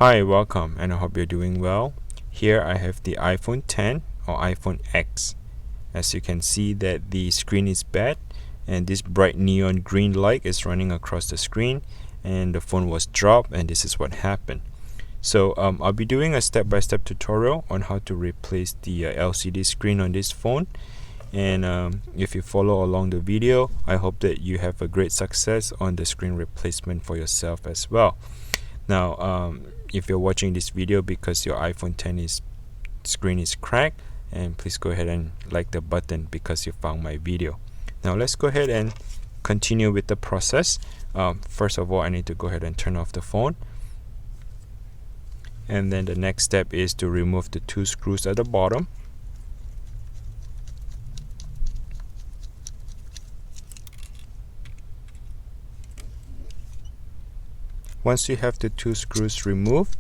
Hi, welcome, and I hope you're doing well. Here I have the iPhone 10 or iPhone X. As you can see that the screen is bad and this bright neon green light is running across the screen and the phone was dropped, and this is what happened. So I'll be doing a step-by-step tutorial on how to replace the LCD screen on this phone. And if you follow along the video, I hope that you have a great success on the screen replacement for yourself as well. Now if you're watching this video because your iPhone 10 screen is cracked, and please go ahead and like the button because you found my video. Now let's go ahead and continue with the process. First of all, I need to go ahead and turn off the phone, and then the next step is to remove the two screws at the bottom. Once you have the two screws removed,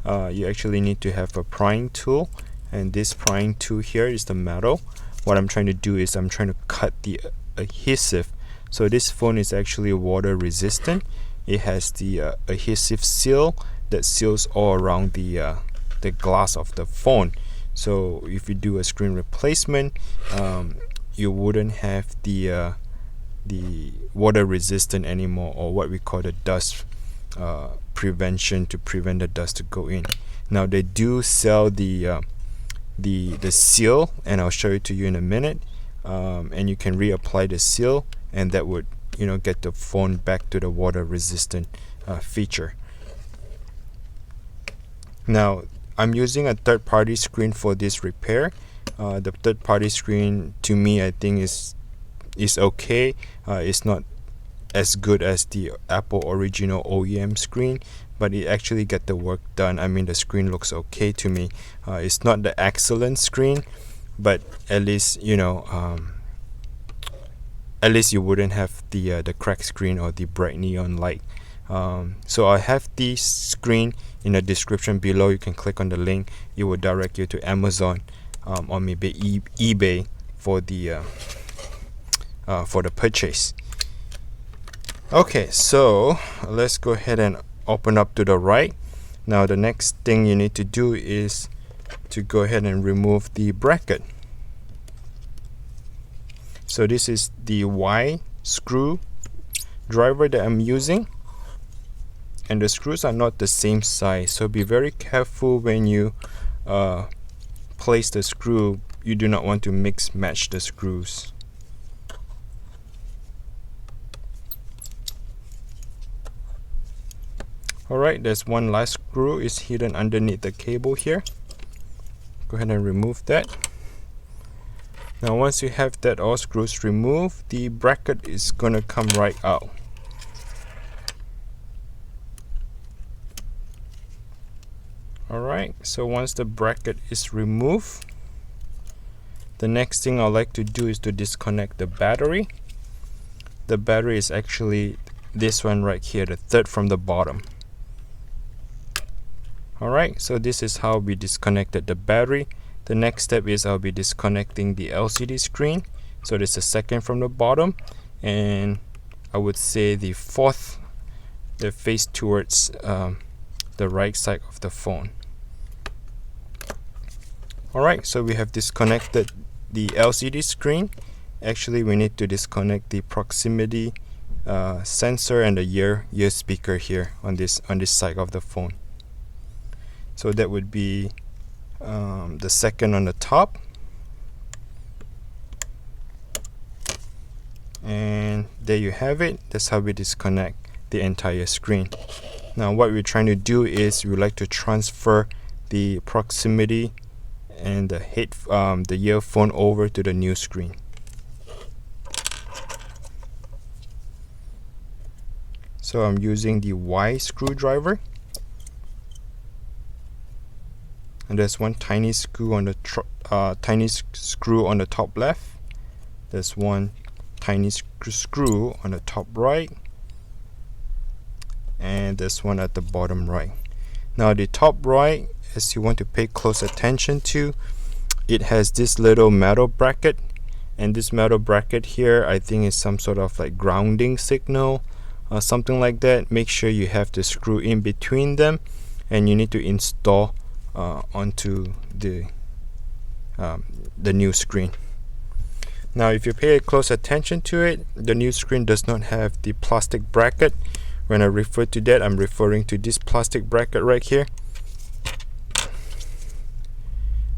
you actually need to have a prying tool, and this prying tool here is the metal. What I'm trying to do is I'm trying to cut the adhesive. So this phone is actually water resistant. It has the adhesive seal that seals all around the glass of the phone. So if you do a screen replacement, you wouldn't have the water resistant anymore, or what we call the dust prevention, to prevent the dust to go in. Now they do sell the seal, and I'll show it to you in a minute, and you can reapply the seal, and that would get the phone back to the water resistant feature. Now I'm using a third-party screen for this repair. The third-party screen, to me, I think is okay. It's not as good as the Apple original OEM screen, but it actually get the work done. I mean, the screen looks okay to me. It's not the excellent screen, but at least you wouldn't have the cracked screen or the bright neon light. So I have the screen in the description below. You can click on the link. It will direct you to Amazon or maybe eBay for the purchase. Okay, so let's go ahead and open up to the right. Now the next thing you need to do is to go ahead and remove the bracket. So this is the Y screw driver that I'm using, and the screws are not the same size, so be very careful when you place the screw. You do not want to match the screws. Alright, there's one last screw is hidden underneath the cable here. Go ahead and remove that. Now once you have that all screws removed, the bracket is gonna come right out. Alright, so once the bracket is removed, the next thing I'd like to do is to disconnect the battery. The battery is actually this one right here, the third from the bottom. Alright, so this is how we disconnected the battery. The next step is I'll be disconnecting the LCD screen. So this is the second from the bottom, and I would say the fourth that face towards the right side of the phone. Alright, so we have disconnected the LCD screen. Actually, we need to disconnect the proximity sensor and the ear speaker here on this side of the phone. So that would be the second on the top, and there you have it. That's how we disconnect the entire screen. Now what we're trying to do is we would like to transfer the proximity and the earphone over to the new screen. So I'm using the Y screwdriver. And there's one tiny screw on the top left. There's one tiny screw on the top right, and there's one at the bottom right. Now the top right, as you want to pay close attention to, it has this little metal bracket, and this metal bracket here I think is some sort of like grounding signal or something like that. Make sure you have the screw in between them and you need to install onto the new screen. Now if you pay close attention to it, the new screen does not have the plastic bracket. When I refer to that, I'm referring to this plastic bracket right here.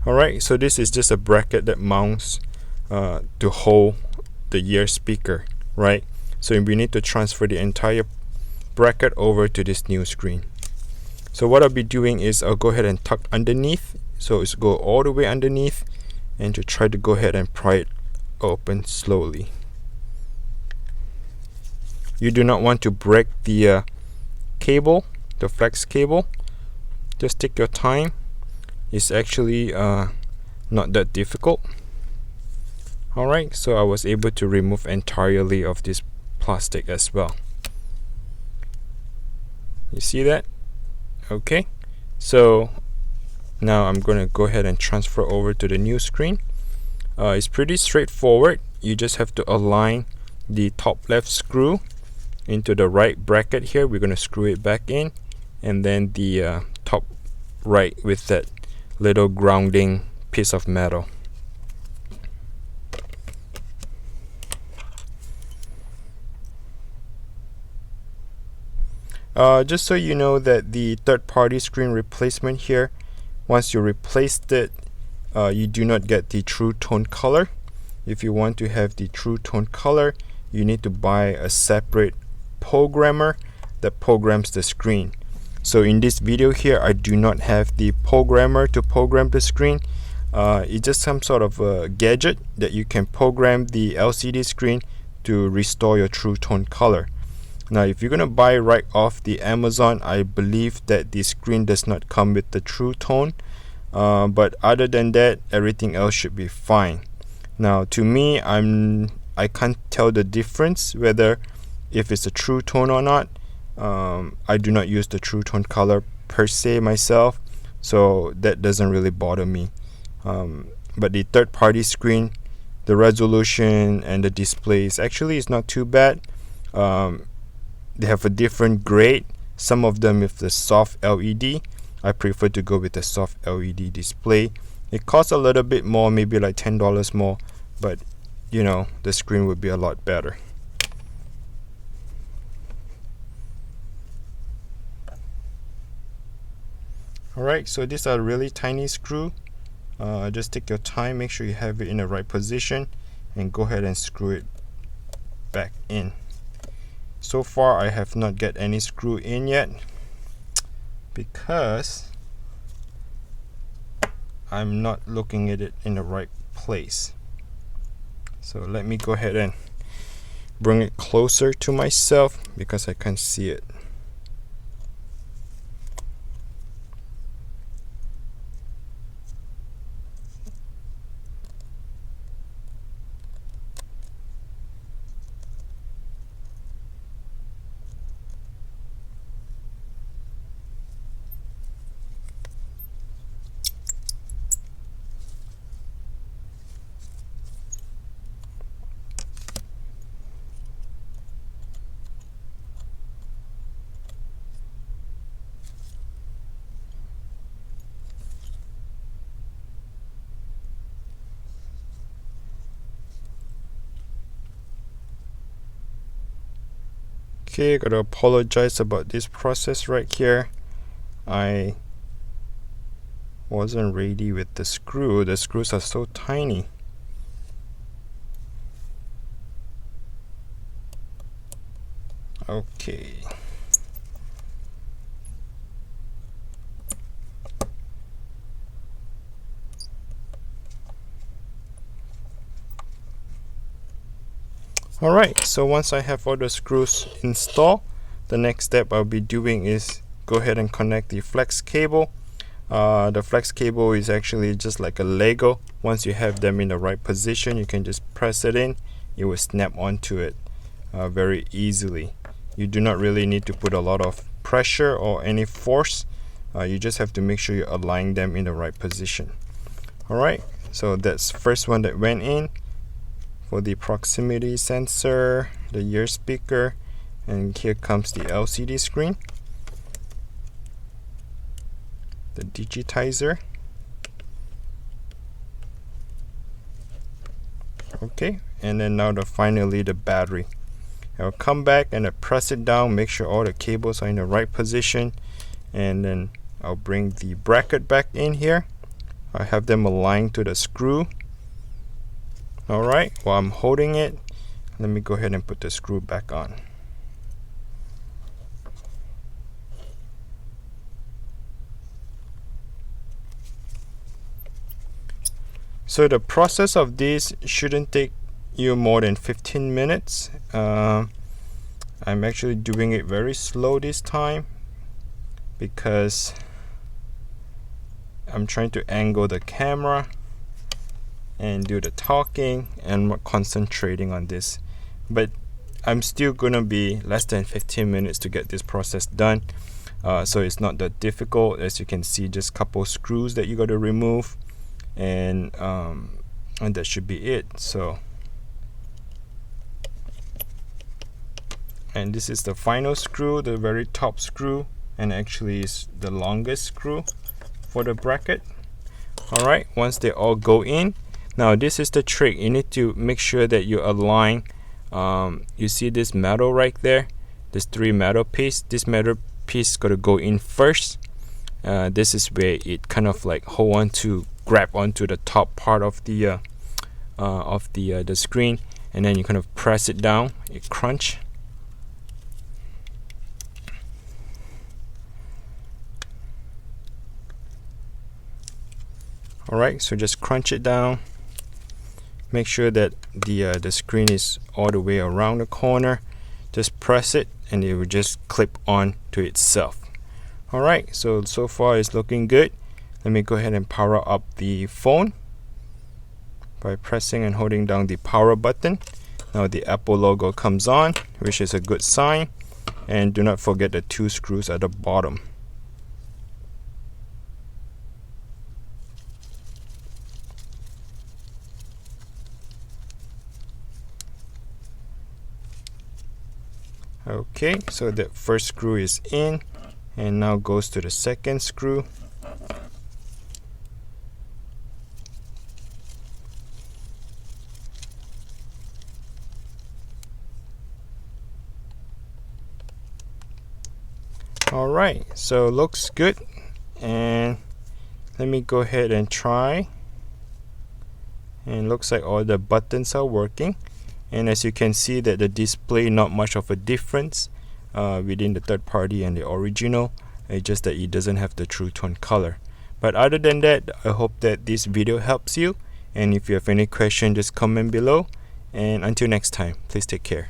Alright, so this is just a bracket that mounts to hold the ear speaker, right? So we need to transfer the entire bracket over to this new screen. So what I'll be doing is I'll go ahead and tuck underneath, so it's go all the way underneath, and to try to go ahead and pry it open slowly. You do not want to break the cable, the flex cable. Just take your time. It's actually not that difficult. Alright, so I was able to remove entirely of this plastic as well. You see that? Okay, so now I'm going to go ahead and transfer over to the new screen. It's pretty straightforward. You just have to align the top left screw into the right bracket here. We're going to screw it back in, and then the top right with that little grounding piece of metal. Just so you know that the third-party screen replacement here, once you replaced it, you do not get the true tone color. If you want to have the true tone color, you need to buy a separate programmer that programs the screen. So in this video here, I do not have the programmer to program the screen. It's just some sort of a gadget that you can program the LCD screen to restore your true tone color. Now if you're gonna buy right off the Amazon, I believe that the screen does not come with the true tone, but other than that, everything else should be fine. Now to me, I can't tell the difference whether if it's a true tone or not. I do not use the true tone color per se myself, so that doesn't really bother me. But the third-party screen, the resolution and the display is not too bad. They have a different grade. Some of them with the soft LED. I prefer to go with the soft LED display. It costs a little bit more, maybe like $10 more, but you know, the screen would be a lot better. Alright, so these are really tiny screw. Just take your time, make sure you have it in the right position, and go ahead and screw it back in. So far I have not got any screw in yet because I'm not looking at it in the right place. So let me go ahead and bring it closer to myself because I can't see it. Okay, gotta apologize about this process right here. I wasn't ready with the screw. The screws are so tiny. Okay. Alright, so once I have all the screws installed, the next step I'll be doing is go ahead and connect the flex cable. The flex cable is actually just like a Lego. Once you have them in the right position, you can just press it in. It will snap onto it very easily. You do not really need to put a lot of pressure or any force. You just have to make sure you align them in the right position. Alright, so that's the first one that went in. For the proximity sensor, the ear speaker, and here comes the LCD screen. the digitizer. Okay, and then now finally the battery. I'll come back and press it down, make sure all the cables are in the right position, and then I'll bring the bracket back in here. I have them aligned to the screw. Alright, while I'm holding it, let me go ahead and put the screw back on. So the process of this shouldn't take you more than 15 minutes. I'm actually doing it very slow this time because I'm trying to angle the camera and do the talking and concentrating on this, but I'm still gonna be less than 15 minutes to get this process done. So it's not that difficult. As you can see, just a couple screws that you got to remove, and that should be it. So, and this is the final screw, the very top screw, and actually is the longest screw for the bracket. Alright, once they all go in, now this is the trick. You need to make sure that you align. You see this metal right there, this 3 metal piece. This metal piece got to go in first. This is where it kind of like grab onto the top part of the screen, and then you kind of press it down, it crunch. Alright, so just crunch it down. Make sure that the screen is all the way around the corner. Just press it and it will just clip on to itself. Alright, so far it's looking good. Let me go ahead and power up the phone by pressing and holding down the power button. Now the Apple logo comes on, which is a good sign. And do not forget the 2 screws at the bottom. Okay, so the first screw is in, and now goes to the second screw. Alright, so looks good, and let me go ahead and try. And looks like all the buttons are working. And as you can see that the display, not much of a difference within the third party and the original. It's just that it doesn't have the true tone color. But other than that, I hope that this video helps you. And if you have any question, just comment below. And until next time, please take care.